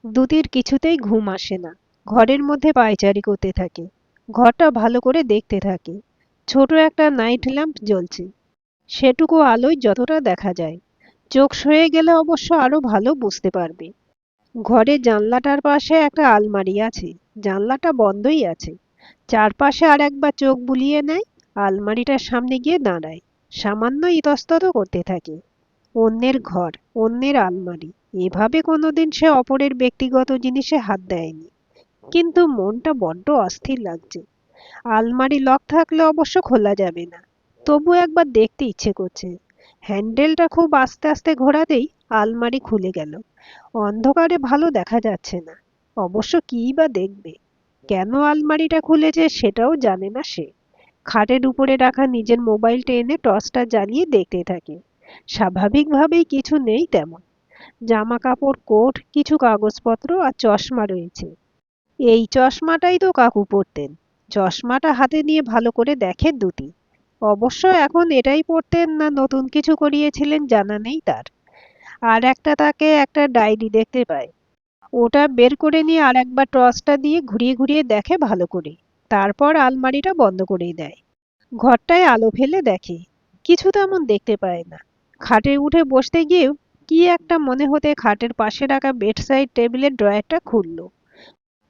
দুতির কিছুতেই ঘুম আসে না। ঘরের মধ্যে পায়চারি করতে থাকে। ঘরটা ভালো করে দেখতে থাকে। ছোট একটা নাইট ল্যাম্প জ্বলছে। সেটুকু আলোয় যতটা দেখা যায়। চোখ সয়ে গেলে অবশ্য আরো ভালো বুঝতে পারবে। ঘরের জানলাটার পাশে একটা আলমারি আছে। জানলাটা বন্ধই আছে। চারপাশে আর একবার চোখ বুলিয়ে নেয়। আলমারিটার সামনে গিয়ে দাঁড়ায়। সামান্য ইতস্তত করতে থাকে। অন্যের ঘর, অন্যের আলমারি, এভাবে কোনোদিন সে অপরের ব্যক্তিগত জিনিসে হাত দেয়নি। কিন্তু মনটা বড্ড অস্থির লাগছে। আলমারি লক থাকলে অবশ্য খোলা যাবে না। তবু একবার দেখতে ইচ্ছে করছে। হ্যান্ডেলটা খুব আস্তে আস্তে ঘোরাতেই আলমারি খুলে গেল। অন্ধকারে ভালো দেখা যাচ্ছে না। অবশ্য কীই বা দেখবে। কেন আলমারিটা খুলেছে সেটাও জানে না সে। খাটের উপরে রাখা নিজের মোবাইলটা এনে টর্চটা জ্বালিয়ে দেখতে থাকে। স্বাভাবিকভাবেই কিছু নেই তেমন। জামা কাপড়, কোট, কিছু কাগজপত্র আর চশমা রয়েছে। এই চশমাটাই তো কাকু পরতেন। চশমাটা হাতে নিয়ে ভালো করে দেখে দুটি। অবশ্য এখন এটাই পরতেন না নতুন কিছু করিয়েছিলেন জানা নেই তার। আর একটা তাকে একটা ডায়েরি দেখতে পায়। ওটা বের করে নিয়ে আর একবার টর্চটা দিয়ে ঘুরিয়ে ঘুরিয়ে দেখে ভালো করে। তারপর আলমারিটা বন্ধ করে দেয়। ঘরটায় আলো ফেলে দেখে। কিছু তেমন দেখতে পায় না। খাটে উঠে বসতে গিয়েও কি একটা মনে হতে খাটের পাশে রাখা বেডসাইড টেবিলের ড্রয়ারটা খুলল।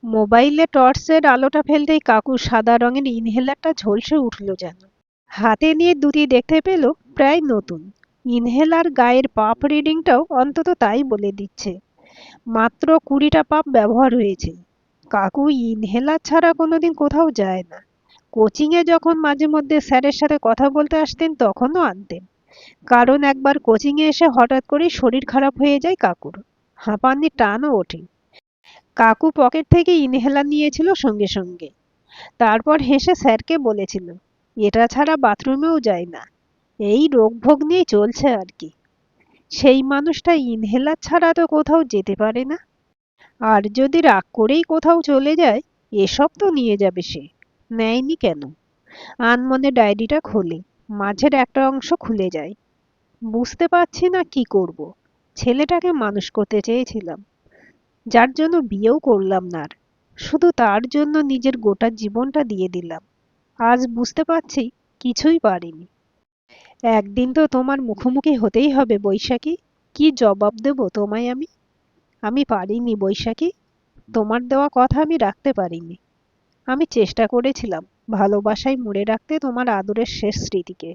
মোবাইলে টর্চের আলোটা ফেলতেই কাকুর সাদা রঙের ইনহেলারটা ঝলসে উঠল যেন। হাতে নিয়ে দুটি দেখতে পেল প্রায় নতুন। ইনহেলার গায়ের পাপ রিডিংটাও অন্তত তাই বলে দিচ্ছে। মাত্র 20টা পাপ ব্যবহার হয়েছে। কাকু ইনহেলার ছাড়া কোনোদিন কোথাও যায় না। কোচিংয়ে যখন মাঝে মধ্যে স্যারের সাথে কথা বলতে আসতেন তখনও আনতেন। কারণ একবার কোচিংয়ে এসে হঠাৎ করেই শরীর খারাপ হয়ে যায় কাকুর। হাঁপানি টানও ওঠে। কাকু পকেট থেকে ইনহেলার নিয়েছিল সঙ্গে সঙ্গে। তারপর হেসে স্যারকে বলেছিল, এটা ছাড়া বাথরুমেও যায় না। এই রোগ ভোগ নিয়ে চলছে আর কি। সেই মানুষটা ইনহেলার ছাড়া তো কোথাও যেতে পারে না। আর যদি রাগ করেই কোথাও চলে যায়, এসব তো নিয়ে যাবে সে। নেয়নি কেন? আনমনে ডায়েরিটা খোলে। মাঝের একটা অংশ খুলে যায়। বুঝতে পারছি না কি করব। ছেলেটাকে মানুষ করতে চেয়েছিলাম, যার জন্য বিয়েও করলাম না আর। শুধু তার জন্য নিজের গোটা জীবনটা দিয়ে দিলাম। আজ বুঝতে পারছি কিছুই পারিনি। একদিন তো তোমার মুখোমুখি হতেই হবে বৈশাখী। কি জবাব দেব তোমায় আমি? আমি পারিনি বৈশাখী। তোমার দেওয়া কথা আমি রাখতে পারিনি। আমি চেষ্টা করেছিলাম ভালোবাসায় মুড়ে রাখতে তোমার আদরের শেষ স্মৃতিকে।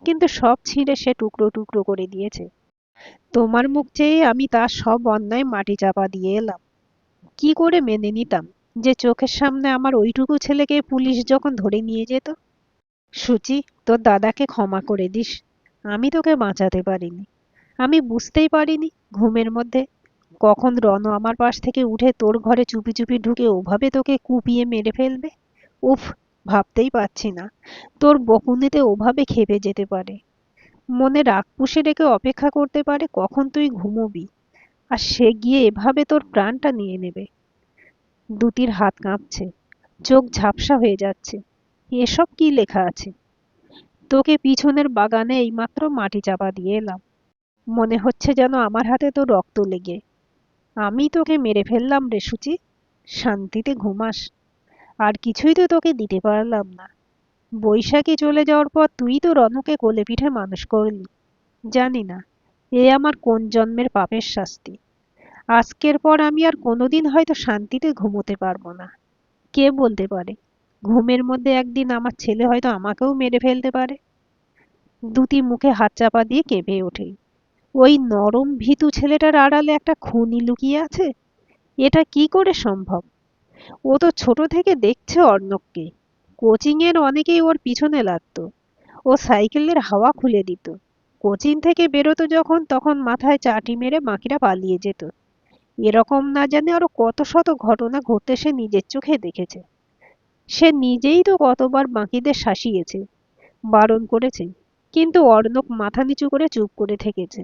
কিন্তু সব ছিঁড়ে সে টুকরো টুকরো করে দিয়েছে। তোমার মুখ চেয়ে আমি তার সব অন্যায় মাটি চাপা দিয়ে এলাম। কি করে মেনে নিতাম যে চোখের সামনে আমার ওইটুকু ছেলেকে পুলিশ যখন ধরে নিয়ে যেত? সুচি, তোর দাদাকে ক্ষমা করে দিস। আমি তোকে বাঁচাতে পারিনি। আমি বুঝতেই পারিনি ঘুমের মধ্যে কখন রণ আমার পাশ থেকে উঠে তোর ঘরে চুপি চুপি ঢুকে ওভাবে তোকে কুপিয়ে মেরে ফেলবে। উফ, ভাবতেই পারছি না তোর বকুনিতে ওভাবে খেপে যেতে পারে। মনে রাগ পুষে রেখে অপেক্ষা করতে পারে কখন তুই ঘুমোবি। আর সে গিয়ে এভাবে তোর প্রাণটা নিয়ে নেবে। দুতির হাত কাঁপছে। চোখ ঝাপসা হয়ে যাচ্ছে। এসব কি লেখা আছে? তোকে পিছনের বাগানে এইমাত্র মাটি চাপা দিয়ে এলাম। মনে হচ্ছে যেন আমার হাতে তোর রক্ত লেগে। আমি তোকে মেরে ফেললাম রে সুচি। শান্তিতে ঘুমাস। আর কিছুই তো তোকে দিতে পারলাম না। বৈশাখী চলে যাওয়ার পর তুই তো রণকে কোলে পিঠে মানুষ করলি। জানি না এ আমার কোন জন্মের পাপের শাস্তি। আজকের পর আমি আর কোনোদিন হয়তো শান্তিতে ঘুমোতে পারবো না। কে বলতে পারে, ঘুমের মধ্যে একদিন আমার ছেলে হয়তো আমাকেও মেরে ফেলতে পারে। দুটি মুখে হাত চাপা দিয়ে কেঁপে ওঠে। ওই নরম ভীতু ছেলেটার আড়ালে একটা খুনি লুকিয়ে আছে। এটা কি করে সম্ভব? ও তো ছোট থেকে দেখছে অর্ণবকে। কোচিং এর অনেকেই ওর পিছনে লাগতো। ও সাইকেলের হাওয়া খুলে দিত। কোচিং থেকে বেরোতো যখন তখন মাথায় চাটি মেরে বাকিরা পালিয়ে যেত। এরকম না জানে আরো কত শত ঘটনা ঘটতে সে নিজের চোখে দেখেছে। সে নিজেই তো কতবার বাকিদের শাসিয়েছে, বারণ করেছে। কিন্তু অর্ণব মাথা নিচু করে চুপ করে থেকেছে।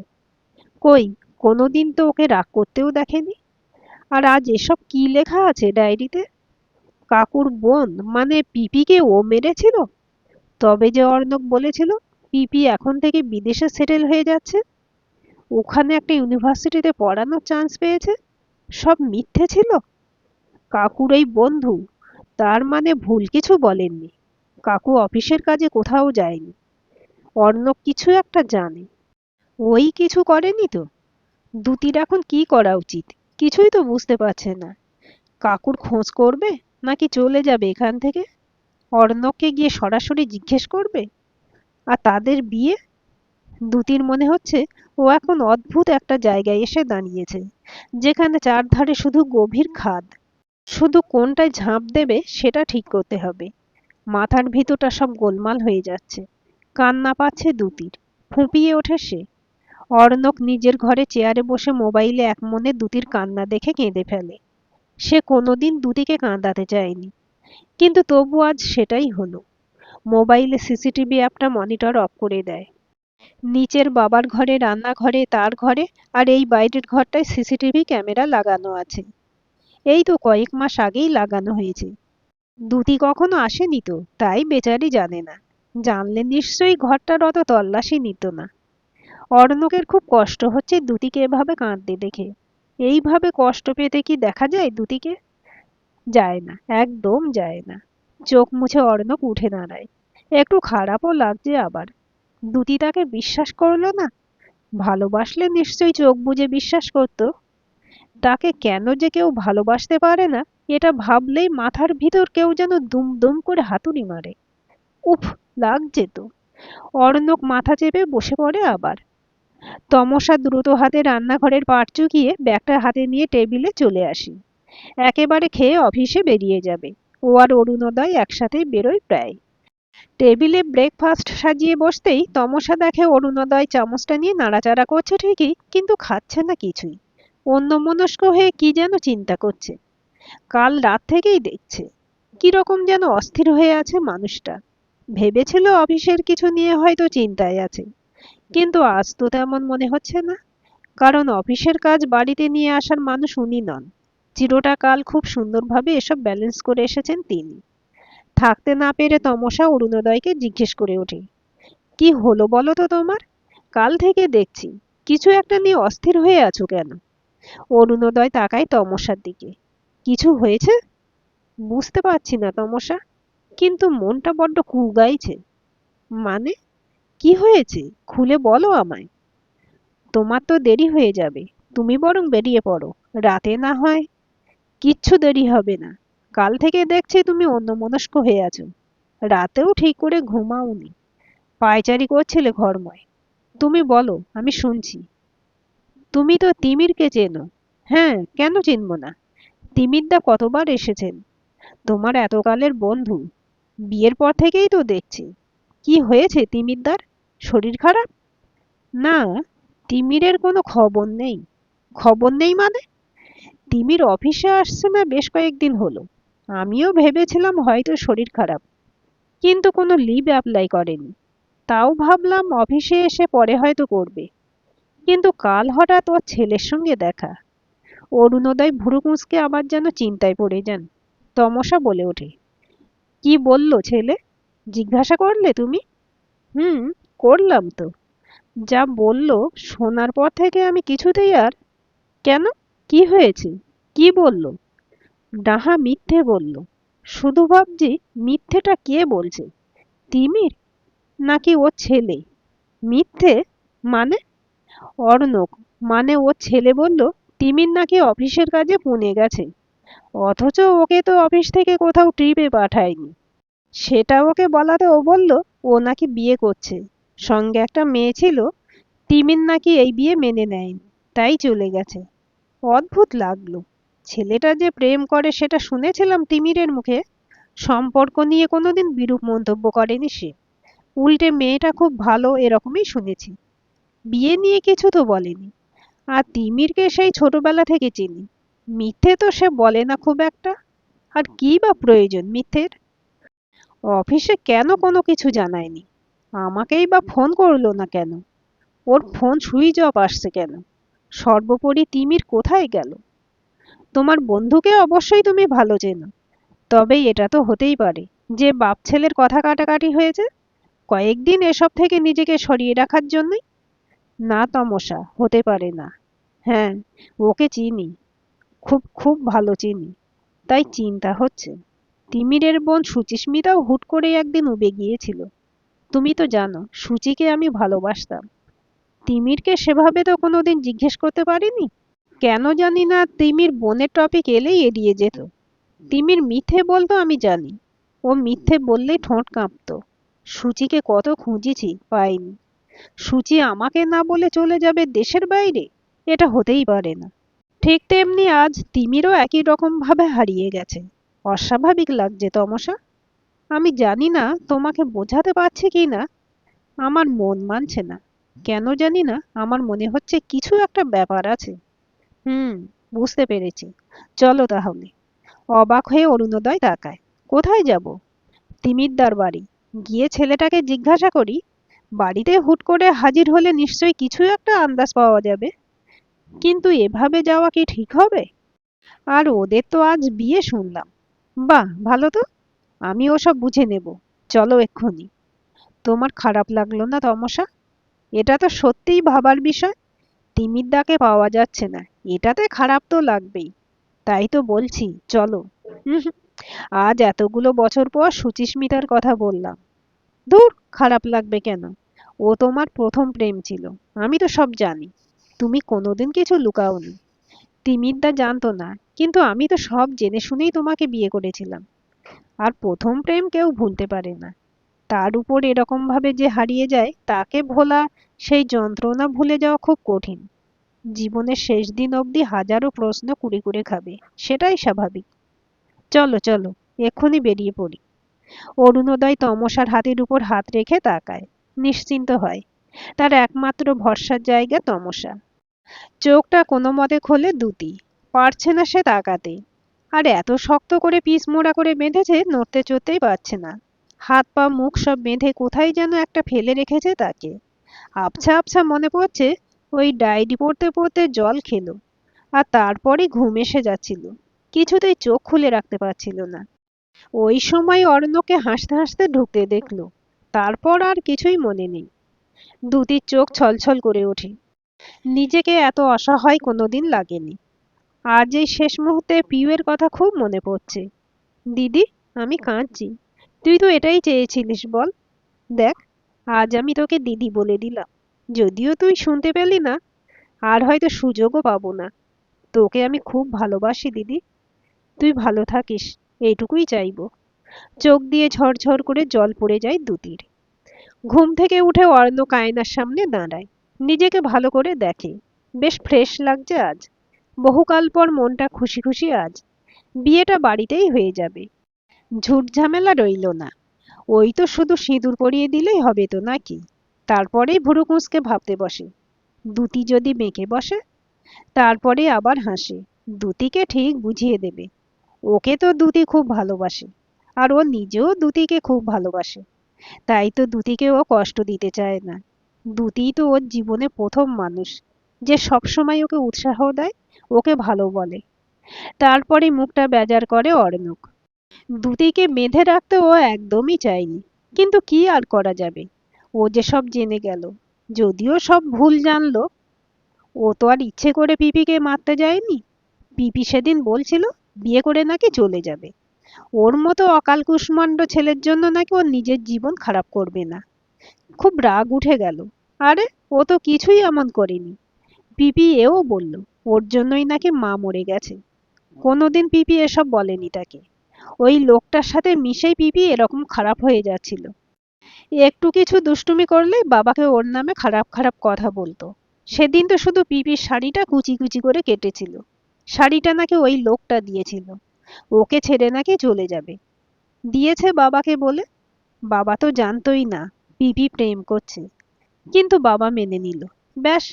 কই, কোনোদিন তো ওকে রাগ করতেও দেখেনি। আর আজ এসব কি লেখা আছে ডায়েরিতে? কাকুর বোন মানে পিপিকে ও মেরেছিল? তবে যে অর্ণব বলেছিল পিপি এখন থেকে বিদেশে সেটেল হয়ে যাচ্ছে, ওখানে একটা ইউনিভার্সিটিতে পড়ানোর চান্স পেয়েছে। সব মিথ্যে ছিল? কাকুর এই বন্ধু, তার মানে ভুল কিছু বলেননি। কাকু অফিসের কাজে কোথাও যায়নি। অর্ণব কিছু একটা জানে। ওই কিছু করেনি তো? দুতির এখন কি করা উচিত? কিছুই তো বুঝতে পারছে না। কাকুর খোঁজ করবে, নাকি চলে যাবে এখান থেকে? অর্ণবকে গিয়ে সরাসরি জিজ্ঞেস করবে? আর তাদের বিয়ে? দুতির মনে হচ্ছে ও এখন অদ্ভুত একটা জায়গায় এসে দাঁড়িয়েছে, যেখানে চারধারে শুধু গভীর খাদ। শুধু কোনটায় ঝাঁপ দেবে সেটা ঠিক করতে হবে। মাথার ভিতরটা সব গোলমাল হয়ে যাচ্ছে। কান্না পাচ্ছে দুতির। ফুঁপিয়ে ওঠে সে। অর্ণব নিজের ঘরে চেয়ারে বসে মোবাইলে একমনে দুতির কান্না দেখে কেঁদে ফেলে। সে কোনোদিন দুতিকে কাঁদাতে চায়নি, কিন্তু তবু আজ সেটাই হলো। মোবাইলে সিসিটিভি অ্যাপটা মনিটর অফ করে দেয়। নিচের বাবার ঘরে, রান্নাঘরে, তার ঘরে, আর এই বাইরের ঘরটায় সিসিটিভি ক্যামেরা লাগানো আছে। এই তো কয়েক মাস আগেই লাগানো হয়েছে। দুতি কখনো আসেনি তো, তাই বেচারি জানে না। জানলে নিশ্চয়ই ঘরটার অত তল্লাশি নিত না। অর্ণবের খুব কষ্ট হচ্ছে দুতিকে এভাবে কাঁদতে দেখে। এইভাবে কষ্ট পেতে কি দেখা যায় দুতিকে? যায় না, একদম যায় না। চোখ মুছে অর্ণব উঠে দাঁড়ায়। একটু খারাপও লাগছে আবার। দুতি তাকে বিশ্বাস করলো না। ভালোবাসলে নিশ্চয়ই চোখ বুজে বিশ্বাস করতো। তাকে কেন যে কেউ ভালোবাসতে পারে না, এটা ভাবলেই মাথার ভিতর কেউ যেন দুম দুম করে হাতুড়ি মারে। উফ, লাগছে তো। অর্ণব মাথা চেপে বসে পড়ে আবার। তমসা দ্রুত হাতে রান্নাঘরের পাট চুকিয়ে ব্যাগটা হাতে নিয়ে টেবিলে চলে আসি। একেবারে খেয়ে অফিসে বেরিয়ে যাবে। ও আর অরুণোদয় একসাথেই বেরোয় প্রায়। টেবিলে ব্রেকফাস্ট সাজিয়ে বসতেই তমসা দেখে অরুণোদয় চামচটা নিয়ে নাড়াচাড়া করছে ঠিকই, কিন্তু খাচ্ছে না কিছুই। অন্যমনস্ক হয়ে কি যেন চিন্তা করছে। কাল রাত থেকেই দেখছে কিরকম যেন অস্থির হয়ে আছে মানুষটা। ভেবেছিল অফিসের কিছু নিয়ে হয়তো চিন্তায় আছে, কিন্তু আজ তো তেমন মনে হচ্ছে না। কারণ অফিসের কাজ বাড়িতে নিয়ে আসার মানুষ উনি নন। চিরটা কাল খুব সুন্দরভাবে এসব ব্যালেন্স করে এসেছেন তিনি। থাকতে না পেরে তমসা অরুণোদয়কে জিজ্ঞেস করে ওঠে, কি হলো বলো তো তোমার? কাল থেকে দেখছি কিছু একটা নিয়ে অস্থির হয়ে আছো কেন? অরুণোদয় তাকায় তমসার দিকে। কিছু হয়েছে? বুঝতে পারছি না তমসা, কিন্তু মনটা বড্ড কুগাইছে। মানে, কি হয়েছে? খুলে বলো আমায়। তোমার তো দেরি হয়ে যাবে। তুমি বরং বেরিয়ে পড়ো। রাতে না হয়। কিচ্ছু দেরি হবে না। কাল থেকে দেখছি তুমি অন্যমনস্ক হয়ে আছো। রাতেও ঠিক করে ঘুমাওনি। পায়চারি করছিলে ঘরময়। তুমি বলো, আমি শুনছি। তুমি তো তিমিরকে চেনো। হ্যাঁ, কেন চিনব না? তিমিরদা কতবার এসেছেন। তোমার এতকালের বন্ধু। বিয়ের পর থেকেই তো দেখছি। কি হয়েছে তিমিরদার? শরীর খারাপ? না, তিমিরের কোনো খবর নেই। খবর নেই মানে? তিমির অফিসে আসছে না বেশ কয়েকদিন হলো। আমিও ভেবেছিলাম হয়তো শরীর খারাপ, কিন্তু কোনো লিভ অ্যাপ্লাই করেনি। তাও ভাবলাম অফিসে এসে পরে হয়তো করবে। কিন্তু কাল হঠাৎ ওর ছেলের সঙ্গে দেখা। অরুণোদয় ভুরু কুঁচকে আবার যেন চিন্তায় পড়ে যান। তমসা বলে ওঠে, কি বললো ছেলে? জিজ্ঞাসা করলে তুমি? হুম, করলাম তো। যা বললো শোনার পর থেকে আমি কিছুতেই আর। কেন? কি হয়েছে? কি বললো? ডাহা মিথ্যে বললো। শুধু ভাবছি মিথ্যেটা কে বলছে, তিমির নাকি ওর ছেলে? মিথ্যে মানে? অর্ণব, মানে ওর ছেলে বলল তিমির নাকি অফিসের কাজে পুনে গেছে, অথচ ওকে তো অফিস থেকে কোথাও ট্রিপে পাঠায়নি। সেটা ওকে বলাতে ও বলল ও নাকি বিয়ে করছে, সঙ্গে একটা মেয়ে ছিল। তিমির নাকি এই বিয়ে মেনে নেয়নি, তাই চলে গেছে। অদ্ভুত লাগলো। ছেলেটা যে প্রেম করে সেটা শুনেছিলাম তিমিরের মুখে। সম্পর্ক নিয়ে কোনোদিন বিরূপ মন্তব্য করেনি সে। উল্টে মেয়েটা খুব ভালো এরকমই শুনেছি। বিয়ে নিয়ে কিছু তো বলেনি। আর তিমিরকে সেই ছোটবেলা থেকে চিনি। মিথ্যে তো সে বলে না খুব একটা। আর কি বা প্রয়োজন মিথ্যের? অফিসে কেন কোনো কিছু জানায়নি? আমাকেই বা ফোন করলো না কেন? ওর ফোন সুইচ অফ আসছে কেন? সর্বোপরি তিমির কোথায় গেল? তোমার বন্ধুকে অবশ্যই তুমি ভালো চেনো। তবে এটা তো হতেই পারে যে বাপ ছেলের কথা কাটাকাটি হয়েছে, কয়েকদিন এসব থেকে নিজেকে সরিয়ে রাখার জন্যই। না তমসা, হতে পারে না। হ্যাঁ, ওকে চিনি। খুব খুব ভালো চিনি, তাই চিন্তা হচ্ছে। তিমিরের বোন সুচিস্মিতাও হুট করে একদিন উবে গিয়েছিল। তুমি তো জানো সুচিকে আমি ভালোবাসতাম। তিমিরকে সেভাবে তো কোনোদিন জিজ্ঞেস করতে পারিনি। কেন জানি না তিমির বোনের টপিক এলেই এড়িয়ে যেত। তিমির মিথ্যে বলতো আমি জানি, ও মিথ্যে বললেই ঠোঁট কাঁপতো। সুচিকে কত খুঁজেছি, পাইনি। সুচি আমাকে না বলে চলে যাবে দেশের বাইরে? এটা হতেই পারে না। ঠিক তেমনি আজ তিমিরও একই রকম ভাবে হারিয়ে গেছে। অস্বাভাবিক লাগছে তমসা। আমি জানি না তোমাকে বোঝাতে পারছি কি না। আমার মন মানছে না। কেন জানি না, আমার মনে হচ্ছে কিছু একটা ব্যাপার আছে। হুম, বুঝতে পেরেছি। চলো তাহলে। অবাক হয়ে অরুণোদয় তাকায়। কোথায় যাব? তিমিরদার বাড়ি। গিয়ে ছেলেটাকে জিজ্ঞাসা করি। বাড়িতে হুট করে হাজির হলে নিশ্চয়ই কিছু একটা আন্দাজ পাওয়া যাবে। কিন্তু এভাবে যাওয়া কি ঠিক হবে? আর ওদের তো আজ বিয়ে শুনলাম। বাহ, ভালো তো। আমি ওসব বুঝে নেব। চলো এক্ষুনি। তোমার খারাপ লাগলো না তমসা? এটা তো সত্যিই ভাবার বিষয়। তিমিরদাকে পাওয়া যাচ্ছে না, এটাতে খারাপ তো লাগবেই। তাই তো বলছি চলো। হুম হুম, আজ এতগুলো বছর পর সুচিস্মিতার কথা বললাম। ধুর, খারাপ লাগবে কেন? ও তোমার প্রথম প্রেম ছিল। আমি তো সব জানি। তুমি কোনোদিন কিছু লুকাওনি। তিমিরদা জানতো না, কিন্তু আমি তো সব জেনে শুনেই তোমাকে বিয়ে করেছিলাম। আর প্রথম প্রেম কেউ ভুলতে পারে না। তার উপর এরকম ভাবে যে হারিয়ে যায় তাকে ভোলা, সেই যন্ত্রণা ভুলে যাওয়া খুব কঠিন। জীবনের শেষ দিন অবধি হাজারো প্রশ্ন কুড়ে কুড়ে খাবে। সেটাই স্বাভাবিক। চলো চলো, এক্ষুনি বেরিয়ে পড়ি। অরুণোদয় তমসার হাতের উপর হাত রেখে তাকায়। নিশ্চিন্ত হয়। তার একমাত্র ভরসার জায়গা তমসা। চোখটা কোনো মতে খোলে দ্যুতি। পারছে না সে তাকাতে। আর এত শক্ত করে পিস মোড়া করে বেঁধেছে, নড়তে চড়তেই পারছে না। হাত পা মুখ সব বেঁধে কোথায় যেন একটা ফেলে রেখেছে তাকে। আবছা আবছা মনে পড়ছে ওই ডায়েরি পড়তে পড়তে জল খেলো, আর তারপরে ঘুম এসে যাচ্ছিল। কিছুতেই চোখ খুলে রাখতে পারছিল না। ওই সময় অর্ণকে হাসতে হাসতে ঢুকতে দেখলো। তারপর আর কিছুই মনে নেই। দ্যুতির চোখ ছলছল করে ওঠে। নিজেকে এত অসহায় কোনোদিন লাগেনি। আজ এই শেষ মুহূর্তে পিউয়ের কথা খুব মনে পড়ছে। দিদি, আমি কাঁদছি। তুই তো এটাই চেয়েছিলিস বল। দেখ, আজ আমি তোকে দিদি বলে দিলাম। যদিও তুই শুনতে পেলি না, আর হয়তো সুযোগও পাবো না। তোকে আমি খুব ভালোবাসি দিদি। তুই ভালো থাকিস, এইটুকুই চাইবো। চোখ দিয়ে ঝরঝর করে জল পড়ে যায় দ্যুতির। ঘুম থেকে উঠে অর্ণক আয়নার সামনে দাঁড়ায়। নিজেকে ভালো করে দেখে। বেশ ফ্রেশ লাগছে আজ। বহুকাল পর মনটা খুশি খুশি আজ। বিয়েটা বাড়িতেই হয়ে যাবে। ঝুট ঝামেলা রইল না। ওই তো শুধু সিঁদুর পরিয়ে দিলেই হবে তো নাকি? তারপরেই ভুরু কুঁচকে ভাবতে বসে। দ্যুতি যদি বেঁকে বসে? তারপরে আবার হাসে। দ্যুতিকে ঠিক বুঝিয়ে দেবে। ওকে তো দ্যুতি খুব ভালোবাসে। আর ও নিজেও দ্যুতিকে খুব ভালোবাসে। তাই তো দ্যুতিকে ও কষ্ট দিতে চায় না। দ্যুতিই তো ওর জীবনে প্রথম মানুষ, যে সবসময় ওকে উৎসাহ দেয়, ওকে ভালো বলে। তারপরে মুখটা বেজার করে অর্ণক। দ্যুতিকে বেঁধে রাখতে ও একদমই চায়নি। কিন্তু কি আর করা যাবে? ও যে সব জেনে গেল। যদিও সব ভুল জানলো। ও তো আর ইচ্ছে করে পিপিকে মারতে যায়নি। পিপি সেদিন বলছিল বিয়ে করে নাকি চলে যাবে। ওর মতো অকাল কুষ্মাণ্ড ছেলের জন্য নাকি ওর নিজের জীবন খারাপ করবে না। খুব রাগ উঠে গেল। আরে, ও তো কিছুই এমন করেনি। পিপি এও বলল ওর জন্যই নাকি মা মরে গেছে। কোনোদিন পিপি এসব বলেনি তাকে। ওই লোকটার সাথে মিশেই পিপি এরকম খারাপ হয়ে যাচ্ছিল। একটু কিছু দুষ্টুমি করলেই বাবাকে ওর নামে খারাপ খারাপ কথা বলতো। সেদিন তো শুধু পিপির শাড়িটা কুচি কুচি করে কেটেছিল। শাড়িটা নাকি ওই লোকটা দিয়েছিল। ওকে ছেড়ে নাকি চলে যাবে। দিয়েছে বাবাকে বলে। বাবা তো জানতোই না পিপি প্রেম করছে। কিন্তু বাবা মেনে নিল। ব্যাস,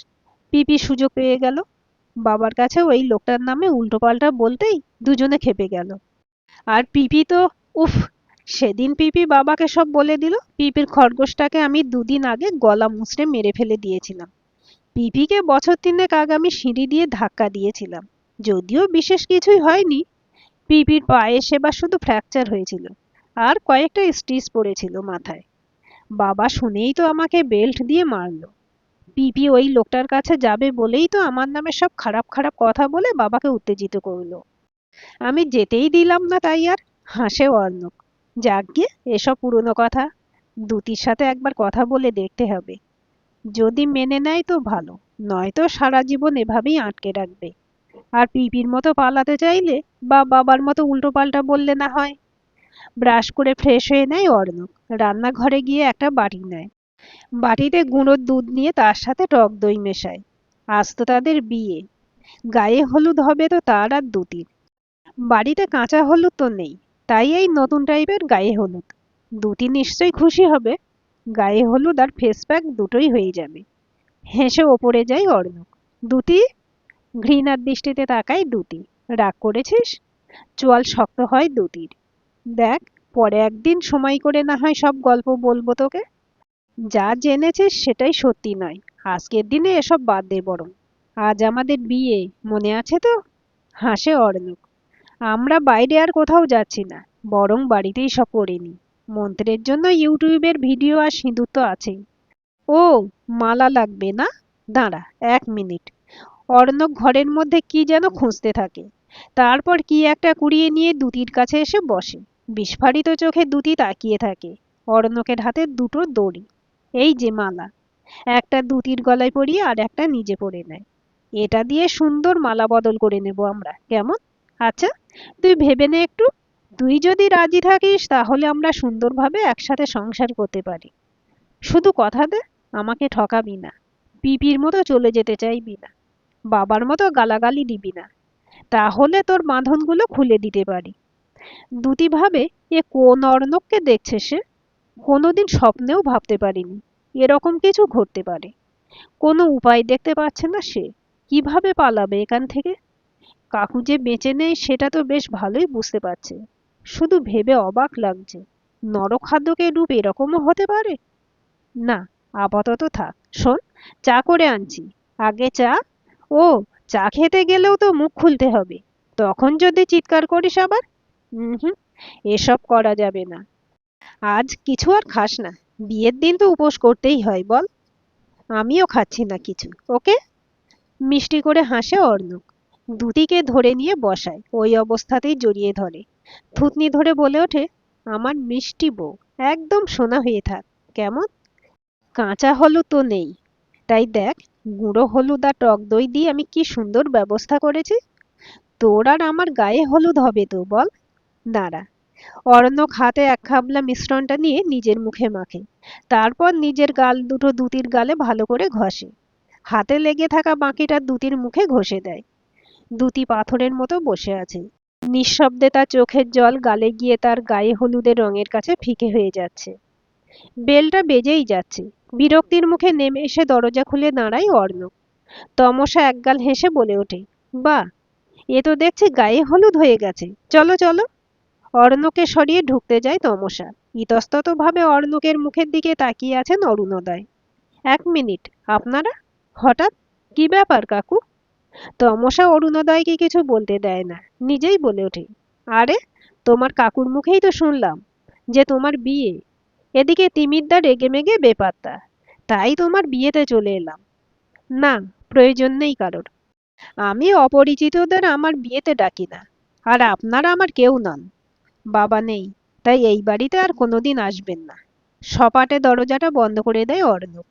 পিপি সুযোগ পেয়ে গেল। বাবার কাছে ওই লোকটার নামে উল্টোপাল্টা বলতেই দুজনে খেপে গেল। আর পিপি তো, উফ, সেদিন পিপি বাবাকে সব বলে দিল। পিপির খরগোশটাকে আমি দুদিন আগে গলা মুচড়ে মেরে ফেলে দিয়েছিলাম। পিপিকে বছর তিনেক আগে আমি সিঁড়ি দিয়ে ধাক্কা দিয়েছিলাম। যদিও বিশেষ কিছুই হয়নি। পিপির পায়ে সেবার শুধু ফ্র্যাকচার হয়েছিল। আর কয়েকটা স্টিচ পড়েছিল মাথায়। বাবা শুনেই তো আমাকে বেল্ট দিয়ে মারলো। পিপি ওই লোকটার কাছে যাবে বলেই তো আমার নামে সব খারাপ খারাপ কথা বলে বাবাকে উত্তেজিত করলো। আমি যেতেই দিলাম না, তাই আর। হাসে অর্ণব। যাকগে, এসব পুরনো কথা। দ্যুতির সাথে একবার কথা বলে দেখতে হবে। যদি মেনে নেয় তো ভালো, নয়তো সারা জীবন এভাবেই আটকে রাখবে। আর পিপির মতো পালাতে চাইলে বা বাবার মতো উল্টোপাল্টা বললে না হয়। ব্রাশ করে ফ্রেশ হয়ে নেয় অর্ণব। রান্নাঘরে গিয়ে একটা বাটি নেয়। বাটিতে গুঁড়োর দুধ নিয়ে তার সাথে টক দই মেশায়। আজ তো তাদের বিয়ে। গায়ে হলুদ হবে তো তার আর দ্যুতির। বাড়িতে কাঁচা হলুদ তো নেই, তাই এই নতুন টাইপের গায়ে হলুদ। দ্যুতি নিশ্চয়ই খুশি হবে। গায়ে হলুদ আর ফেস প্যাক দুটোই হয়ে যাবে। হেসে ওপরে যায় অর্ণব। দ্যুতি। ঘৃণার দৃষ্টিতে তাকায় দ্যুতি। রাগ করেছিস? চোয়াল শক্ত হয় দ্যুতির। দেখ, পরে একদিন সময় করে না হয় সব গল্প বলবো তোকে। যা জেনেছিস সেটাই সত্যি নয়। আজকের দিনে এসব বাদ দে বরং। আজ আমাদের বিয়ে, মনে আছে তো? হাসে অর্ণব। আমরা বাইরে আর কোথাও যাচ্ছি না, বরং বাড়িতেই সব করে নি। মন্ত্রের জন্য ইউটিউবের ভিডিও আর সিঁদুর তো আছেই। ও, মালা লাগবে না? দাঁড়া, 1 মিনিট। অর্ণব ঘরের মধ্যে কি যেন খুঁজতে থাকে। তারপর কি একটা কুড়িয়ে নিয়ে দ্যুতির কাছে এসে বসে। বিস্ফারিত চোখে দ্যুতি তাকিয়ে থাকে। অর্ণবের হাতে দুটো দড়ি। এই যে মালা। একটা দ্যুতির গলায় পরিয়ে আর একটা নিজে পরে নেয়। এটা দিয়ে সুন্দর মালা বদল করে নেব আমরা, কেমন? আচ্ছা, তুই ভেবে নে একটু। তুই যদি রাজি থাকিস তাহলে আমরা সুন্দরভাবে একসাথে সংসার করতে পারি। শুধু কথা দে, আমাকে ঠকাবি না। পিপির মতো চলে যেতে চাইবি না। বাবার মতো গালাগালি দিবি না। তাহলে তোর বাঁধনগুলো খুলে দিতে পারি। দ্যুতি ভাবে, এ কোন অর্ণবকে দেখছে সে? কোনোদিন স্বপ্নেও ভাবতে পারিনি এরকম কিছু ঘটতে পারে। কোনো উপায় দেখতে পাচ্ছে না সে। কিভাবে পালাবে এখান থেকে? কাকু যে বেঁচে নেই সেটা তো বেশ ভালোই বুঝতে পারছে। শুধু ভেবে অবাক লাগছে। নরখাদ্যকের রূপ এরকমও হতে পারে। না, আপাতত থাক। শোন, চা করে আনছি। আগে চা। ও, চা খেতে গেলেও তো মুখ খুলতে হবে। তখন যদি চিৎকার করিস আবার। হুম, এসব করা যাবে না। আজ কিছু আর খাস না। বিয়ের দিন তো উপোস করতেই হয় বল। আমিও খাচ্ছি না কিছু, ওকে? মিষ্টি করে হাসে অর্ণব। দ্যুতিকে ধরে নিয়ে বসায়, ওই অবস্থাতেই জড়িয়ে ধরে। থুতনি ধরে বলে ওঠে, আমার মিষ্টি বউ, একদম সোনা হয়ে থাক। কেমন? কাঁচা হলুদ তো নেই, তাই দেখ, গুঁড়ো হলুদ আর টক দই দিয়ে আমি কি সুন্দর ব্যবস্থা করেছি। তোর আর আমার গায়ে হলুদ হবে তো বল। দাঁড়া। অরণ্যক হাতে এক খাবলা মিশ্রণটা নিয়ে নিজের মুখে মাখে। তারপর নিজের গাল দুটো দ্যুতির গালে ভালো করে ঘষে। হাতে লেগে থাকা বাকিটা দ্যুতির মুখে ঘষে দেয়। দ্যুতি পাথরের মতো বসে আছে। নিঃশব্দে তার চোখের জল গালে গিয়ে তার গায়ে হলুদের রঙের কাছে ফিকে হয়ে যাচ্ছে। বেলটা বেজেই যাচ্ছে। বিরক্তির মুখে নেমে এসে দরজা খুলে দাঁড়ায় অর্ণব। তমসা একগাল হেসে বলে ওঠে, বাহ, এ তো দেখছি গায়ে হলুদ হয়ে গেছে, চলো চলো। অর্ণবকে সরিয়ে ঢুকতে যায় তমসা। ইতস্তত ভাবে অর্ণবের মুখের দিকে তাকিয়ে আছেন অরুণোদয়। 1 মিনিট, আপনারা? হঠাৎ? কি ব্যাপার কাকু? তমসা অরুণোদয়কে কিছু বলতে দেয় না। নিজেই বলে ওঠে, আরে, তোমার কাকুর মুখেই তো শুনলাম যে তোমার বিয়ে। এদিকে তিমিরদা রেগেমেগে বেপাত্তা। তাই তোমার বিয়েতে চলে এলাম। না, প্রয়োজন নেই কারোর। আমি অপরিচিতদের আমার বিয়েতে ডাকি না। আর আপনারা আমার কেউ নন। বাবা নেই, তাই এই বাড়িতে আর কোনোদিন আসবেন না। সপাটে দরজাটা বন্ধ করে দেয় অর্ণব।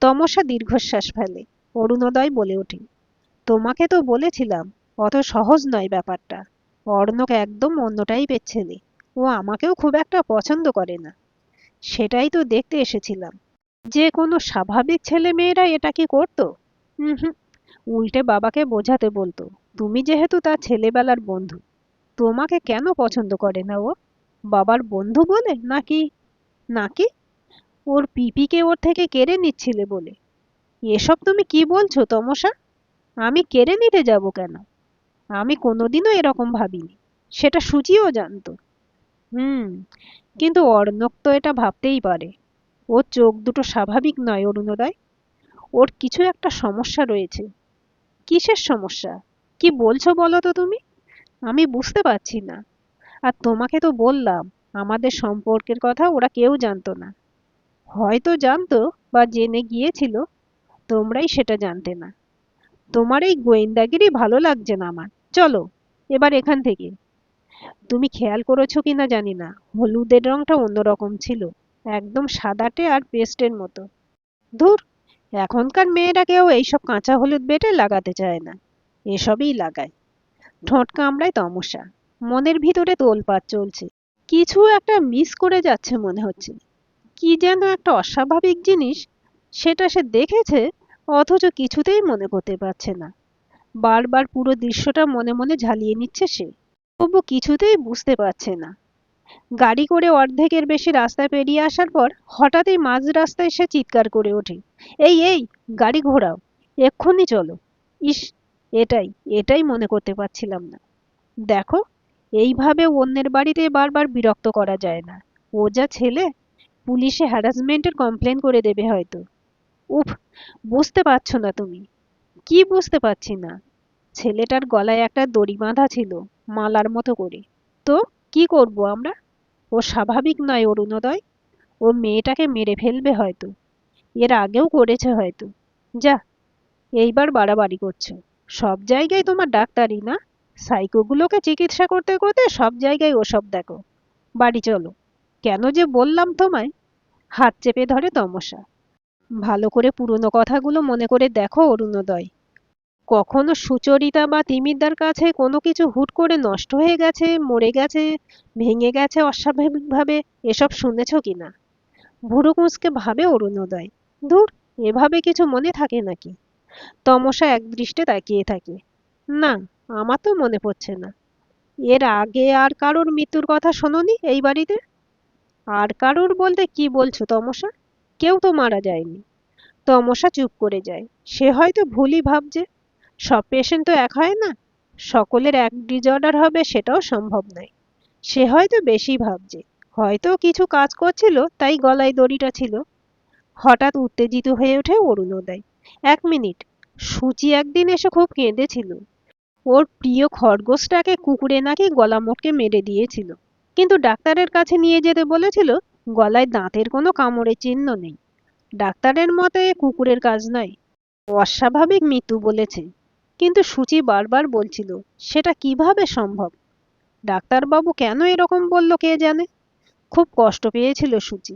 তমসা দীর্ঘশ্বাস ফেলে। অরুণোদয় বলে ওঠে, তোমাকে তো বলেছিলাম, অত সহজ নয় ব্যাপারটা। অর্ণব একদম অন্য টাইপের ছেলে। ও আমাকেও খুব একটা পছন্দ করে না। সেটাই তো দেখতে এসেছিলাম। যে কোনো স্বাভাবিক ছেলে মেয়েরা এটা কি করতো? হুম, উল্টে বাবাকে বোঝাতে বলতো, তুমি যেহেতু তার ছেলেবেলার বন্ধু, তোমাকে কেন পছন্দ করে না ও? বাবার বন্ধু বলে নাকি? নাকি ওর পিপিকে ওর থেকে কেড়ে নিচ্ছিলে বলে? এসব তুমি কি বলছো তমসা? আমি কেড়ে নিতে যাব কেন? আমি কোনোদিনও এরকম ভাবিনি। সেটা সুচিও জানতো। হুম, কিন্তু অর্ণব তো এটা ভাবতেই পারে। ওর চোখ দুটো স্বাভাবিক নয় অরুণোদয়। ওর কিছু একটা সমস্যা রয়েছে। কিসের সমস্যা? কি বলছো বলো তো তুমি? আমি বুঝতে পারছি না। আর তোমাকে তো বললাম, আমাদের সম্পর্কের কথা ওরা কেউ জানতো না। হয়তো জানতো বা জেনে গিয়েছিল, তোমরাই সেটা জানতে না। তোমার এই গোয়েন্দাগিরি ভালো লাগছে না আমার। চলো এবার এখান থেকে। তুমি খেয়াল করেছো কিনা জানি না, হলুদের রংটা অন্যরকম ছিল, একদম সাদাটে আর পেস্টের মতো। ধুর, এখনকার মেয়েরা কেউ এইসব কাঁচা হলুদ বেটে লাগাতে চায় না, এসবই লাগায়। ঠোঁট কামড়ায় তমসা, মনের ভিতরে তোলপাড় চলছে। কিছু একটা মিস করে যাচ্ছে মনে হচ্ছে। কি যেন একটা অস্বাভাবিক জিনিস, সেটা সে দেখেছে অথচ কিছুতেই মনে করতে পারছে না। বারবার পুরো দৃশ্যটা মনে মনে ঝালিয়ে নিচ্ছে সে, তবু কিছুতেই বুঝতে পারছে না। গাড়ি করে অর্ধেকের বেশি রাস্তা পেরিয়ে আসার পর হঠাৎই মাঝ রাস্তায় সে চিৎকার করে ওঠে, এই এই, গাড়ি ঘোরাও, এক্ষুনি চলো। ইস, এটাই এটাই মনে করতে পারছিলাম না। দেখো, এইভাবে অন্যের বাড়িতে বারবার বিরক্ত করা যায় না। ও যা ছেলে, পুলিশে হ্যারাসমেন্টের কমপ্লেন করে দেবে হয়তো। উফ, বুঝতে পারছো না তুমি? কি বুঝতে পারছি না? ছেলেটার গলায় একটা দড়ি বাঁধা ছিল, মালার মতো করে। তো কি করব আমরা? ও স্বাভাবিক নয় অরুণোদয়। ও মেয়েটাকে মেরে ফেলবে হয়তো, এর আগেও করেছে হয়তো। যা, এইবার বাড়াবাড়ি করছো। সব জায়গায় তোমার ডাক্তারি না? সাইকোগুলোকে চিকিৎসা করতে করতে সব জায়গায় ওসব দেখো। বাড়ি চলো। কেন যে বললাম তোমায়। হাত চেপে ধরে তমসা। ভালো করে পুরনো কথাগুলো মনে করে দেখো অরুণোদয়। কখনো সুচরিতা বা তিমিরদার কাছে কোনো কিছু হুট করে নষ্ট হয়ে গেছে, মরে গেছে, ভেঙে গেছে অস্বাভাবিকভাবে, এসব শুনেছ কিনা? ভুরু কুঁচকে ভাবে অরুণোদয়। ধুর, এভাবে কিছু মনে থাকে নাকি? তমসা একদৃষ্টে তাকিয়ে থাকে। না, আমার তো মনে পড়ছে না। এর আগে আর কারোর মৃত্যুর কথা শোনোনি এই বাড়িতে? আর কারোর বলতে কি বলছো তমসা? কেউ তো মারা যায়নি। তমসা চুপ করে যায়। সে হয়তো ভুলই ভাবছে। সব পেশেন্ট তো এক হয় না, সকলের এক ডিসঅর্ডার হবে সেটাও সম্ভব নয়। সে হয়তো বেশি ভাবছে, হয়তো কিছু কাজ করছিল তাই গলায় দড়িটা ছিল। হঠাৎ উত্তেজিত হয়ে ওঠে অরুণোদয়। এক মিনিট, সূচি একদিন এসে খুব কেঁদেছিল। ওর প্রিয় খরগোশটাকে কুকুরে নাকি গলা মটকে মেরে দিয়েছিল, কিন্তু ডাক্তারের কাছে নিয়ে যেতে বলেছিল। গলায় দাঁতের কোনো কামড়ের চিহ্ন নেই। ডাক্তারের মতে কুকুরের কাজ নয়, অস্বাভাবিক মৃত্যু বলেছে। কিন্তু সূচি বারবার বলছিল সেটা কিভাবে সম্ভব। ডাক্তারবাবু কেন এরকম বলল কে জানে। খুব কষ্ট পেয়েছিল সূচি।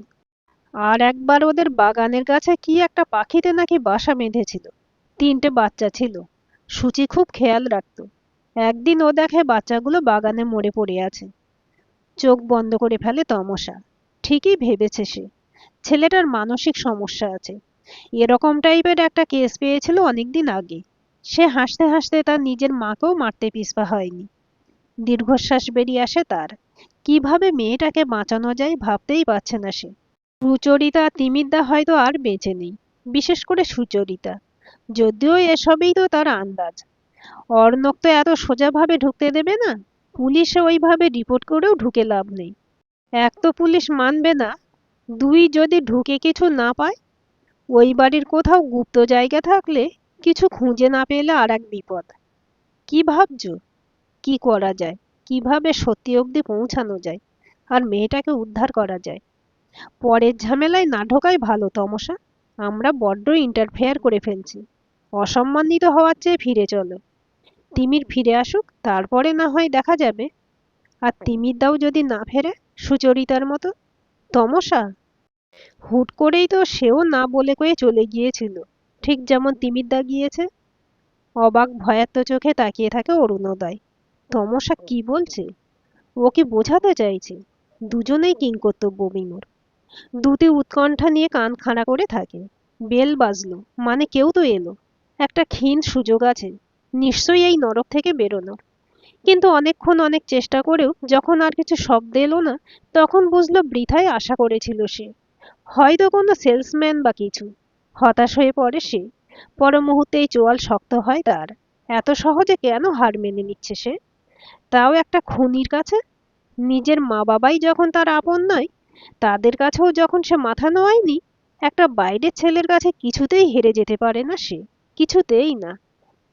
আর একবার ওদের বাগানের কাছে কি একটা পাখিতে নাকি বাসা বেঁধেছিল, 3টে বাচ্চা ছিল। সূচি খুব খেয়াল রাখতো। একদিন ও দেখে বাচ্চাগুলো বাগানে মরে পড়ে আছে। চোখ বন্ধ করে ফেলে তমসা। ঠিকই ভেবেছে সে, ছেলেটার মানসিক সমস্যা আছে। এরকম টাইপের একটা কেস পেয়েছিল অনেকদিন আগে। সে হাসতে হাসতে তার নিজের মাকেও মারতে পিছপা হয়নি। দীর্ঘশ্বাস বেরিয়ে আসে তার। কিভাবে মেয়েটাকে বাঁচানো যায় ভাবতেই পারছে না সে। সুচরিতা তিমিরদা হয়তো আর বেঁচে নেই, বিশেষ করে সুচরিতা। যদিও এসবই তো তার আন্দাজ। অর্ণব তো এত সোজাভাবে ঢুকতে দেবে না। পুলিশে ওইভাবে রিপোর্ট করেও ঢুকে লাভ নেই। এক তো পুলিশ মানবে না, দুই যদি ঢুকে কিছু না পায়। ওই বাড়ির কোথাও গুপ্ত জায়গা থাকলে কিছু খুঁজে না পেলে আর এক বিপদ। কি ভাবছো? কি করা যায়? কিভাবে সত্যি অবধি পৌঁছানো যায় আর মেয়েটাকে উদ্ধার করা যায়? পরের ঝামেলায় না ঢোকাই ভালো তমসা। আমরা বড্ড ইন্টারফেয়ার করে ফেলছি। অসম্মানিত হওয়ার চেয়ে ফিরে চলো। তিমির ফিরে আসুক, তারপরে না হয় দেখা যাবে। আর তিমির দাও যদি না ফেরে, সুচরিতার মতো। তমসা, হুট করেই তো সেও না বলে কয়ে চলে গিয়েছিল, ঠিক যেমন তিমিরদা গিয়েছে। অবাক ভয়ার্ত চোখে তাকিয়ে থাকে অরুণোদয়। তমসা কি বলছে? ও কি বোঝাতে চাইছে? দুজনেই কিংকর্তব্য বিমূঢ়। দুটি উৎকণ্ঠা নিয়ে কান খাড়া করে থাকে। বেল বাজলো, মানে কেউ তো এলো। একটা ক্ষীণ সুযোগ আছে নিশ্চয়ই এই নরক থেকে বেরোনোর। কিন্তু অনেকক্ষণ অনেক চেষ্টা করেও যখন আর কিছু শব্দ এলো না, তখন বুঝলো বৃথায় আশা করেছিল সে। হয়তো কোনো সেলসম্যান বা কিছু। হতাশ হয়ে পড়ে সে। পর মুহূর্তেই চোয়াল শক্ত হয় তার। এত সহজে কেন হার মেনে নিচ্ছে সে? তাও একটা খুনির কাছে। নিজের মা বাবাই যখন তার আপন নয়, তাদের কাছেও যখন সে মাথা নোয়ায়নি, একটা বাইরের ছেলের কাছে কিছুতেই হেরে যেতে পারে না সে। কিছুতেই না।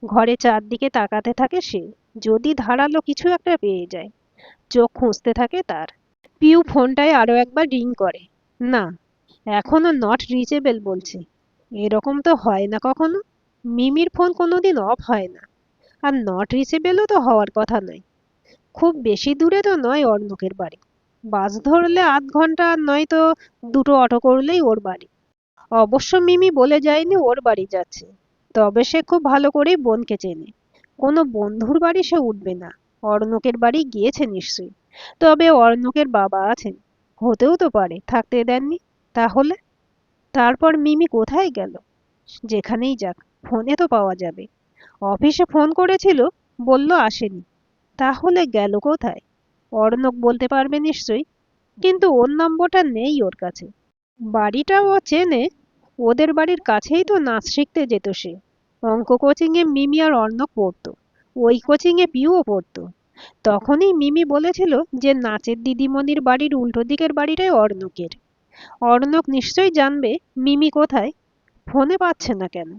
ঘরে চারদিকে তাকাতে থাকে সে, যদি ধারালো কিছু একটা পেয়ে যায়। চোখ খুঁজতে থাকে তার। পিউ ফোনটায় আরো একবার রিং করে। না, এখনো নট রিচেবল বলছে। এরকম তো হয় না কখনো। মিমির ফোন কোনোদিন অফ হয় না। আর নট রিচেবলও তো হওয়ার কথা নয়। খুব বেশি দূরে তো নয় অর্ণবের বাড়ি। বাস ধরলে আধ ঘন্টা, আর নয়তো দুটো অটো করলেই ওর বাড়ি। অবশ্য মিমি বলে যায়নি ওর বাড়ি যাচ্ছে। তবে সে খুব ভালো করেই বোনকে চেনে। কোনো বন্ধুর বাড়ি সে উঠবে না। অর্ণবের বাড়ি গিয়েছে নিশ্চয়ই। তবে অর্ণবের বাবা আছেন। হতেও তো পারে থাকতে দেননি। তাহলে তারপর মিমি কোথায় গেল? যেখানেই যাক, ফোনে তো পাওয়া যাবে। অফিসে ফোন করেছিল, বলল আসেনি। তাহলে গেল কোথায়? অর্ণব বলতে পারবে নিশ্চয়ই। কিন্তু ওর নম্বরটা নেই ওর কাছে। বাড়িটাও ও চেনে। ওদের বাড়ির কাছেই তো নাচ শিখতে যেত সে। অঙ্ক কোচিংয়ে মিমি আর অর্ণব পড়তো। ওই কোচিংয়ে পিউও পড়তো। তখনই মিমি বলেছিল যে নাচের দিদিমণির বাড়ির উল্টো দিকের বাড়িটাই অর্ণবের। অর্ণব নিশ্চয়ই জানবে মিমি কোথায়। ফোনে পাচ্ছে না কেন?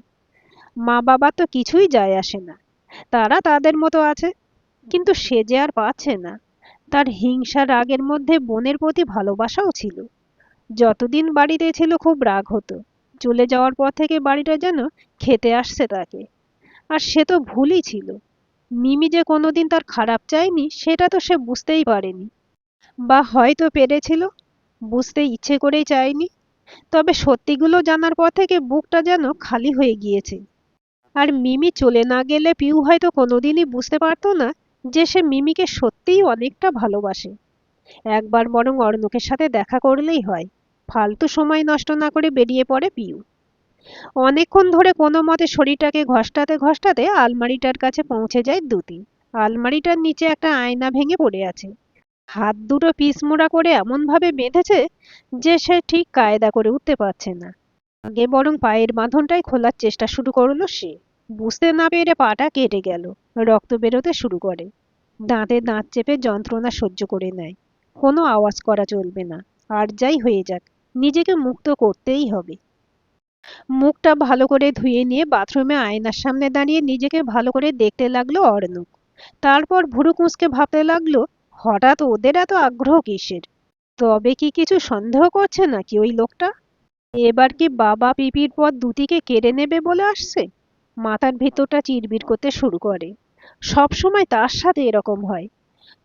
মা বাবা তো কিছুই যায় আসে না। তারা তাদের মতো আছে। কিন্তু সে যে আর পাচ্ছে না। তার হিংসা রাগের মধ্যে বোনের প্রতি ভালোবাসাও ছিল। যতদিন বাড়িতে ছিল খুব রাগ হতো। চলে যাওয়ার পর থেকে বাড়িটা যেন খেতে আসছে তাকে। আর সে তো ভুলই ছিল। মিমি যে কোনোদিন তার খারাপ চায়নি সেটা তো সে বুঝতেই পারেনি। বা হয়তো পেরেছিল, বুঝতে ইচ্ছে করেই চায়নি। তবে সত্যিগুলো জানার পর থেকে বুকটা যেন খালি হয়ে গিয়েছে। আর মিমি চলে না গেলে পিউ হয়তো কোনোদিনই বুঝতে পারতো না যে সে মিমিকে সত্যিই অনেকটা ভালোবাসে। একবার বরং অর্ণবের সাথে দেখা করলেই হয়। ফালতু সময় নষ্ট না করে বেরিয়ে পড়ে পিউ। অনেকক্ষণ ধরে কোনো মতে শরীরটাকে ঘষ্টাতে ঘষ্টাতে আলমারিটার কাছে পৌঁছে যায় দ্যুতি। আলমারিটার নিচে একটা আয়না ভেঙে পড়ে আছে। হাত দুটো পিছমোড়া করে এমনভাবে বেঁধেছে যে সে ঠিক কায়দা করে উঠতে পারছে না। আগে বরং পায়ের বাঁধনটাই খোলার চেষ্টা শুরু করলো সে। বুঝতে না পেরে পাটা কেটে গেল। রক্ত বেরোতে শুরু করে। দাঁতে দাঁত চেপে যন্ত্রণা সহ্য করে নেয়। কোনো আওয়াজ করা চলবে না। আর যাই হয়ে যাক, নিজেকে মুক্ত করতেই হবে। মুখটা ভালো করে ধুয়ে নিয়ে বাথরুমে আয়নার সামনে দাঁড়িয়ে নিজেকে ভালো করে দেখতে লাগলো অর্ণব। তারপর ভুরু কুঁচকে ভাবতে লাগলো, হঠাৎ ওদের এত আগ্রহ কিসের? তবে কি কিছু সন্দেহ করছে নাকি ওই লোকটা? এবার কি বাবা পিপির পর দ্যুতিকে কেড়ে নেবে বলে আসছে? মাথার ভেতরটা চিরবির করতে শুরু করে। সব সময় তার সাথে এরকম হয়।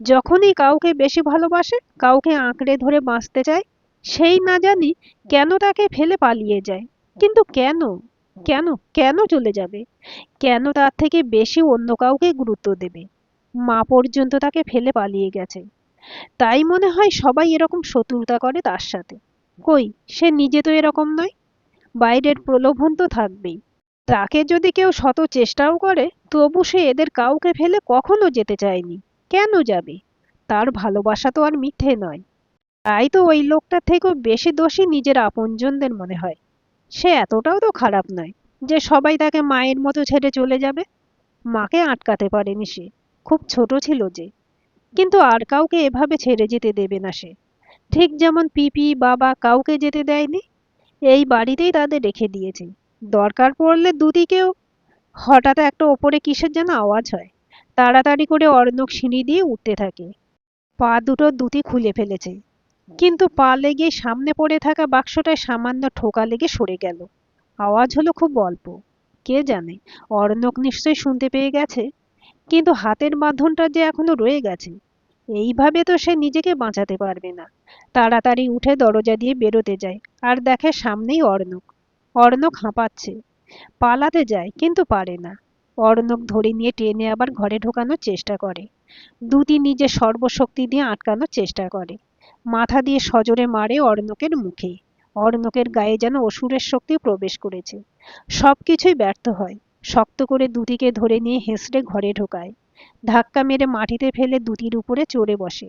যখনই কাউকে বেশি ভালোবাসে, কাউকে আঁকড়ে ধরে বাঁচতে চায়, সেই না জানি কেন তাকে ফেলে পালিয়ে যায়। কিন্তু কেন? কেন? কেন চলে যাবে? কেন তার থেকে বেশি অন্য কাউকে গুরুত্ব দেবে? মা পর্যন্ত তাকে ফেলে পালিয়ে গেছে। তাই মনে হয় সবাই এরকম শত্রুতা করে তার সাথে। কই, সে নিজে তো এরকম নয়। বাইরের প্রলোভন তো থাকবেই। তাকে যদি কেউ শত চেষ্টাও করে, তবু সে এদের কাউকে ফেলে কখনো যেতে চায়নি। কেন যাবে? তার ভালোবাসা তো আর মিথ্যে নয়। তাই তো ওই লোকটার থেকেও বেশি দোষী নিজের আপনজনদের মনে হয়। সে এতটাও তো খারাপ নয় যে সবাই তাকে মায়ের মতো ছেড়ে চলে যাবে। মাকে আটকাতে পারেনি সে। খুব ছোট ছিল যে। কিন্তু আর কাউকে এভাবে ছেড়ে যেতে দেবে না সে। ঠিক যেমন পিপি বাবা কাউকে যেতে দেয়নি। এই বাড়িতেই তাদের রেখে দিয়েছে। দরকার পড়লে দুদিকেও। হঠাৎ একটা ওপরে কিসের যেন আওয়াজ হয়। তাড়াতাড়ি করে অর্ণব সিঁড়ি দিয়ে উঠতে থাকে। পা দুটো দ্যুতি খুলে ফেলেছে। কিন্তু পা লেগে সামনে পড়ে থাকা বাক্সটায় সামান্য ঠোকা লেগে সরে গেল। আওয়াজ হলো খুব অল্প। কে জানে, অর্ণব নিশ্চয়ই শুনতে পেয়ে গেছে। কিন্তু হাতের বাঁধনটা যে এখনো রয়ে গেছে। এইভাবে তো সে নিজেকে বাঁচাতে পারবে না। তাড়াতাড়ি উঠে দরজা দিয়ে বেরোতে যায়। আর দেখে সামনেই অর্ণব। অর্ণব হাঁপাচ্ছে। পালাতে যায় কিন্তু পারে না। অর্ণব ধরে নিয়ে টেনে আবার ঘরে ঢোকানোর চেষ্টা করে। দ্যুতি নিজের সর্বশক্তি দিয়ে আটকানোর চেষ্টা করে। মাথা দিয়ে সজোরে মারে অর্ণবের মুখে। অর্ণবের গায়ে যেন অসুরের শক্তি প্রবেশ করেছে। সবকিছুই ব্যর্থ হয়। শক্ত করে দ্যুতিকে ধরে নিয়ে হেঁচড়ে ঘরে ঢোকায়। ধাক্কা মেরে মাটিতে ফেলে দ্যুতির উপরে চড়ে বসে।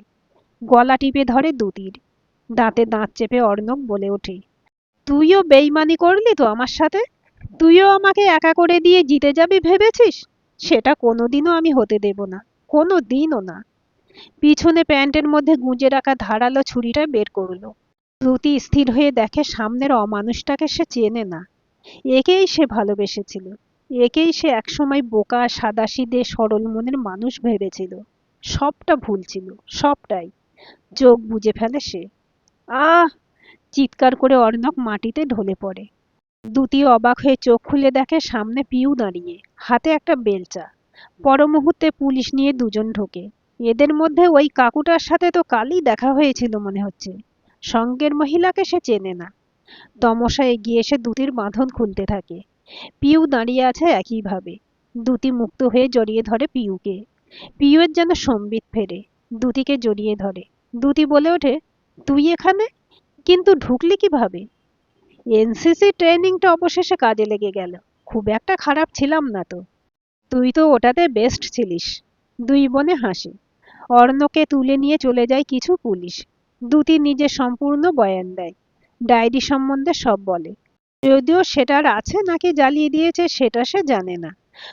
গলা টিপে ধরে দ্যুতির। দাঁতে দাঁত চেপে অর্ণব বলে ওঠে, তুইও বেইমানি করলি তো আমার সাথে? তুইও আমাকে একা করে দিয়ে জিতে যাবি ভেবেছিস? সেটা কোনোদিনও আমি হতে দেব না। কোনো দিনও না। পিছনে প্যান্টের মধ্যে গুঁজে রাখা ধারালো ছুরিটা বের করলো। দ্যুতি স্থির হয়ে দেখে সামনের অমানুষটাকে সে চেনে না। একেই সে ভালোবেসেছিল। একেই সে একসময় বোকা সাদাসিধে সরল মনের মানুষ ভেবেছিল। সবটা ভুল ছিল। সবটাই। চোখ বুজে ফেলে সে। আহ! চিৎকার করে অর্ণব মাটিতে ঢলে পড়ে। দ্যুতি অবাক হয়ে চোখ খুলে দেখে সামনে পিউ দাঁড়িয়ে, হাতে একটা বেলচা। পর মুহূর্তে পুলিশ নিয়ে দুজন ঢোকে। এদের মধ্যে ওই কাকুটার সাথে তো কালই দেখা হয়েছিল মনে হচ্ছে। সঙ্গের মহিলাকে সে চেনে না। তমসা এগিয়ে এসে দ্যুতির বাঁধন খুলতে থাকে। পিউ দাঁড়িয়ে আছে একইভাবে। দ্যুতি মুক্ত হয়ে জড়িয়ে ধরে পিউকে। পিউয়ের যেন সম্বিত ফেরে। দ্যুতিকে জড়িয়ে ধরে। দ্যুতি বলে ওঠে, তুই এখানে? কিন্তু ঢুকলি কিভাবে? এনসিসি ট্রেনিংটা অবশেষে কাজে লেগে গেল। খুব একটা খারাপ ছিলাম না তো। তুই তো ওটাতে বেস্ট ছিলিস। দুই বোনে হাসে। অর্ণকে তুলে নিয়ে চলে যায় কিছু পুলিশ। দ্যুতি নিজের সম্পূর্ণ বয়ান দেয়। ডায়েরি সম্বন্ধে সব বলে। যদিও সেটার আছে নাকি জ্বালিয়ে দিয়েছে সেটা সে জানে না।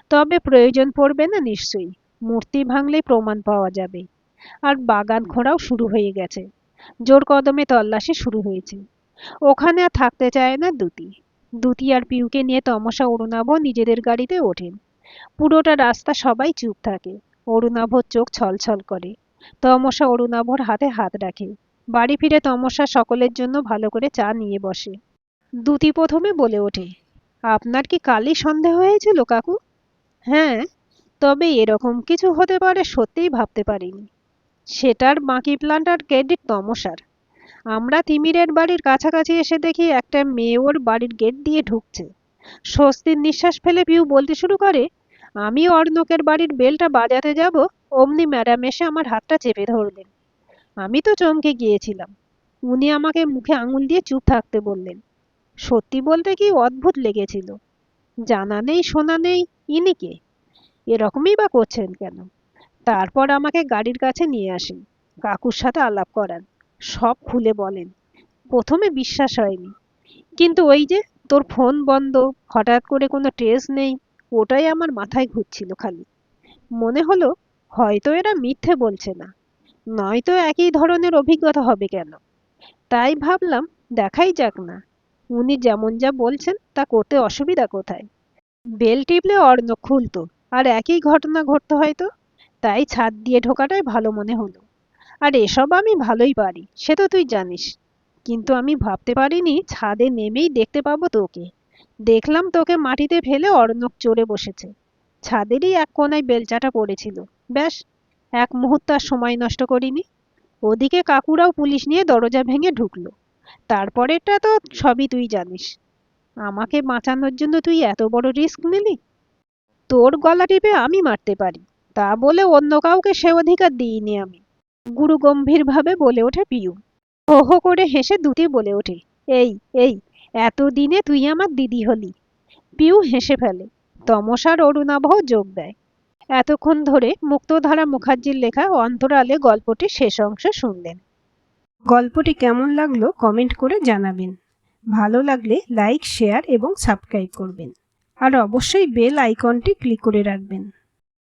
তবে প্রয়োজন পড়বে না নিশ্চয়ই। মূর্তি ভাঙলেই প্রমাণ পাওয়া যাবে। আর বাগান খোঁড়াও শুরু হয়ে গেছে। জোর কদমে তল্লাশি শুরু হয়েছে। ওখানে আর থাকতে চায় না দ্যুতি। দ্যুতি আর পিউকে নিয়ে তমসা অরুণাভ নিজেদের গাড়িতে ওঠেন। পুরোটা রাস্তা সবাই চুপ থাকে। অরুণাভর চোখ ছলছল করে। তমসা অরুণাভর হাতে হাত রাখে। বাড়ি ফিরে তমসা সকলের জন্য ভালো করে চা নিয়ে বসে। দ্যুতি প্রথমে বলে ওঠে, আপনার কি কালই সন্দেহ হয়েছিল কাকু? হ্যাঁ, তবে এরকম কিছু হতে পারে সত্যিই ভাবতে পারিনি। সেটার বাকি প্ল্যানটার ক্রেডিট তমসার। আমরা তিমিরের বাড়ির কাছাকাছি এসে দেখি একটা মেয়ে ওর বাড়ির গেট দিয়ে ঢুকছে। স্বস্তির নিঃশ্বাস ফেলে পিউ বলতে শুরু করে, আমি অর্ণকের বাড়ির বেলটা বাজাতে যাব, অমনি ম্যাডাম এসে আমার হাতটা চেপে ধরলেন। আমি তো চমকে গিয়েছিলাম। উনি আমাকে মুখে আঙুল দিয়ে চুপ থাকতে বললেন। সত্যি বলতে কি অদ্ভুত লেগেছিল। জানা নেই শোনা নেই, ইনি কে? এরকমই বা করছেন কেন? তারপর আমাকে গাড়ির কাছে নিয়ে আসেন। কাকুর সাথে আলাপ করান। সব খুলে বলেন। প্রথমে বিশ্বাস হয়নি। কিন্তু ওই যে তোর ফোন বন্ধ, হঠাৎ করে কোনো ট্রেস নেই, ওটাই আমার মাথায় ঘুরছিল খালি। মনে হলো হয়তো এরা মিথ্যে বলছে না, নয়তো একই ধরনের অভিজ্ঞতা হবে কেন। তাই ভাবলাম দেখাই যাক না। উনি যেমন যা বলছেন তা করতে অসুবিধা কোথায়? বেল টিপলে অর্ণব খুলতো, আর একই ঘটনা ঘটতো হয়তো। তাই ছাদ দিয়ে ঢোকাটাই ভালো মনে হলো। আর এসব আমি ভালোই পারি, সে তো তুই জানিস। কিন্তু আমি ভাবতে পারিনি ছাদে নেমেই দেখতে পাবো তোকে। দেখলাম তোকে মাটিতে ফেলে অর্ণব চড়ে বসেছে। ছাদেরই এক কোনায় বেলচাটা পড়েছিল। ব্যাস, এক মুহূর্ত আর সময় নষ্ট করিনি। ওদিকে কাকুরাও পুলিশ নিয়ে দরজা ভেঙে ঢুকলো। তারপরেটা তো সবই তুই জানিস। আমাকে বাঁচানোর জন্য তুই এত বড় রিস্ক নিলি? তোর গলা টিপে আমি মারতে পারি, তা বলে অন্য কাউকে সে অধিকার দিইনি আমি। গুরু গম্ভীরভাবে বলে ওঠে পিউ। হো হো করে হেসে দ্যুতি বলে ওঠে, এই এই, এতদিনে তুই আমার দিদি হলি। পিউ হেসে ফেলে। তমসার অরুণাভ যোগ দেয়। এতক্ষণ ধরে মুক্তধারা মুখার্জির লেখা অন্তরালে গল্পটির শেষ অংশ শুনলেন। গল্পটি কেমন লাগলো কমেন্ট করে জানাবেন। ভালো লাগলে লাইক, শেয়ার এবং সাবস্ক্রাইব করবেন। আর অবশ্যই বেল আইকনটি ক্লিক করে রাখবেন।